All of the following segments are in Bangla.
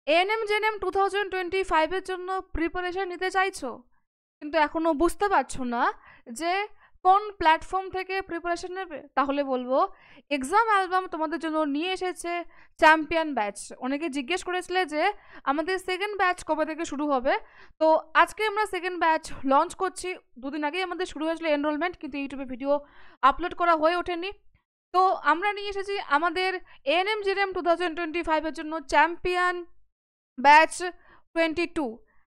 এএনএম জেএনএম 2025 এর জন্য প্রিপারেশন নিতে চাইছো, কিন্তু এখনো বুঝতে পারছো না যে কোন প্ল্যাটফর্ম থেকে প্রিপারেশন নেবে, তাহলে বলবো এক্সাম অ্যালবাম তোমাদের জন্য নিয়ে এসেছে চ্যাম্পিয়ন ব্যাচ। অনেকে জিজ্ঞেস করেছিলে যে আমাদের সেকেন্ড ব্যাচ কবে থেকে শুরু হবে, তো আজকে আমরা সেকেন্ড ব্যাচ লঞ্চ করছি। দুদিন আগেই আমাদের শুরু হয়েছিল এনরোলমেন্ট, কিন্তু ইউটিউবে ভিডিও আপলোড করা হয়ে ওঠেনি। তো আমরা নিয়ে এসেছি আমাদের এএনএম জেএনএম 2025 এর জন্য চ্যাম্পিয়ন ব্যাচ 22।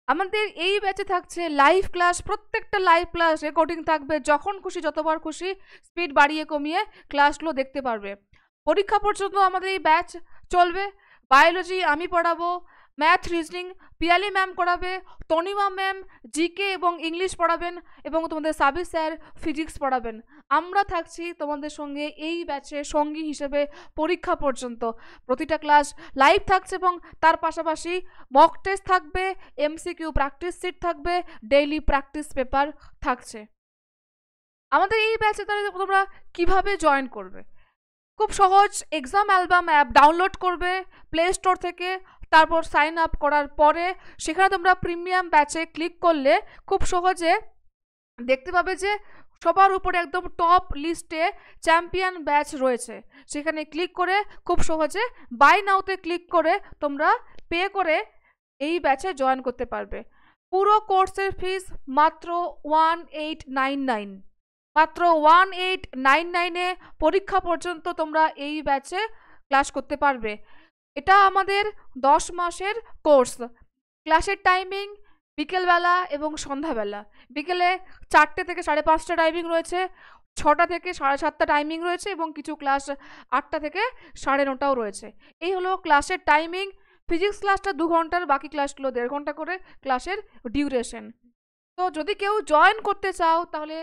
আমাদের এই ব্যাচে থাকছে লাইভ ক্লাস, প্রত্যেকটা লাইভ ক্লাস রেকর্ডিং থাকবে, যখন খুশি যতবার খুশি স্পিড বাড়িয়ে কমিয়ে ক্লাসগুলো দেখতে পারবে। পরীক্ষা পর্যন্ত আমাদের এই ব্যাচ চলবে। বায়োলজি আমি পড়াবো, ম্যাথ রিজনিং পিয়ালি ম্যাম করাবে, তনিমা ম্যাম জিকে এবং ইংলিশ পড়াবেন, এবং তোমাদের সাবির স্যার ফিজিক্স পড়াবেন। আমরা থাকছি তোমাদের সঙ্গে এই ব্যাচে সঙ্গী হিসেবে পরীক্ষা পর্যন্ত। প্রতিটা ক্লাস লাইভ থাকছে এবং তার পাশাপাশি মক টেস্ট থাকবে, এমসিকিউ প্র্যাকটিস সিট থাকবে, ডেইলি প্র্যাকটিস পেপার থাকছে। আমাদের এই ব্যাচে তাহলে তোমরা কিভাবে জয়েন করবে? খুব সহজ, এক্সাম অ্যালবাম অ্যাপ ডাউনলোড করবে প্লে স্টোর থেকে, তারপর সাইন আপ করার পরে সেখানে তোমরা প্রিমিয়াম ব্যাচে ক্লিক করলে খুব সহজে দেখতে পাবে যে সবার উপরে একদম টপ লিস্টে চ্যাম্পিয়ন ব্যাচ রয়েছে। সেখানে ক্লিক করে খুব সহজে বাই নাওতে ক্লিক করে তোমরা পে করে এই ব্যাচে জয়েন করতে পারবে। পুরো কোর্সের ফিস মাত্র 1899, মাত্র 1899-এ পরীক্ষা পর্যন্ত তোমরা এই ব্যাচে ক্লাস করতে পারবে। এটা আমাদের 10 মাসের কোর্স। ক্লাসের টাইমিং বিকেলবেলা এবং সন্ধ্যাবেলা। বিকেলে 4টে থেকে 5:30 টাইমিং রয়েছে, 6টা থেকে 7:30 টাইমিং রয়েছে, এবং কিছু ক্লাস 8টা থেকে 9:30টাও রয়েছে। এই হলো ক্লাসের টাইমিং। ফিজিক্স ক্লাসটা 2 ঘন্টার, বাকি ক্লাসগুলো 1.5 ঘন্টা করে ক্লাসের ডিউরেশন। তো যদি কেউ জয়েন করতে চাও তাহলে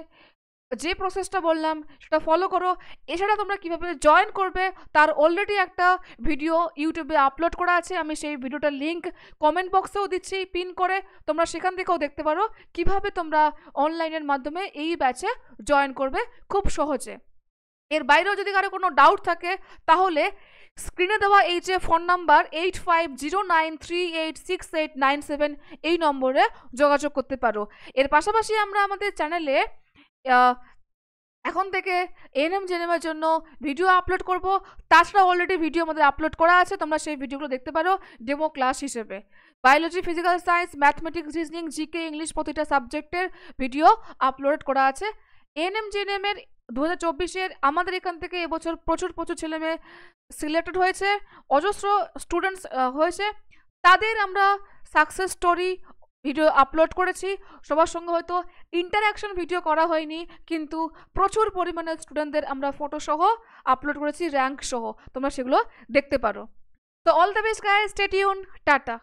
যে প্রসেসটা বললাম সেটা ফলো করো। এছাড়া তোমরা কিভাবে জয়েন করবে তার অলরেডি একটা ভিডিও ইউটিউবে আপলোড করা আছে, আমি সেই ভিডিওটার লিঙ্ক কমেন্ট বক্সেও দিচ্ছি পিন করে, তোমরা সেখান থেকেও দেখতে পারো কিভাবে তোমরা অনলাইনের মাধ্যমে এই ব্যাচে জয়েন করবে খুব সহজে। এর বাইরেও যদি কারো কোনো ডাউট থাকে তাহলে স্ক্রিনে দেওয়া এই যে ফোন নাম্বার 8509386897 এই নম্বরে যোগাযোগ করতে পারো। এর পাশাপাশি আমরা আমাদের চ্যানেলে এখন থেকে এএনএম জেএনএমের জন্য ভিডিও আপলোড করব। তাছাড়া অলরেডি ভিডিও আমাদের আপলোড করা আছে, তোমরা সেই ভিডিওগুলো দেখতে পারো ডেমো ক্লাস হিসেবে। Biology, physical science, mathematics, reasoning, GK, English প্রতিটা সাবজেক্টের ভিডিও আপলোড করা আছে। এএনএম জেএনএমের 2024-এর আমাদের এখান থেকে এবছর প্রচুর ছেলেমেয়ে সিলেক্টেড হয়েছে, অজস্র স্টুডেন্টস হয়েছে। তাদের আমরা সাকসেস স্টোরি ভিডিও আপলোড করেছি। সবার সঙ্গে হয়তো ইন্টারঅ্যাকশন ভিডিও করা হয়নি, কিন্তু প্রচুর পরিমাণে স্টুডেন্টদের আমরা ফটো সহ আপলোড করেছি, র্যাঙ্ক সহ, তোমরা সেগুলো দেখতে পারো। তো all the best guys, stay tune, tata.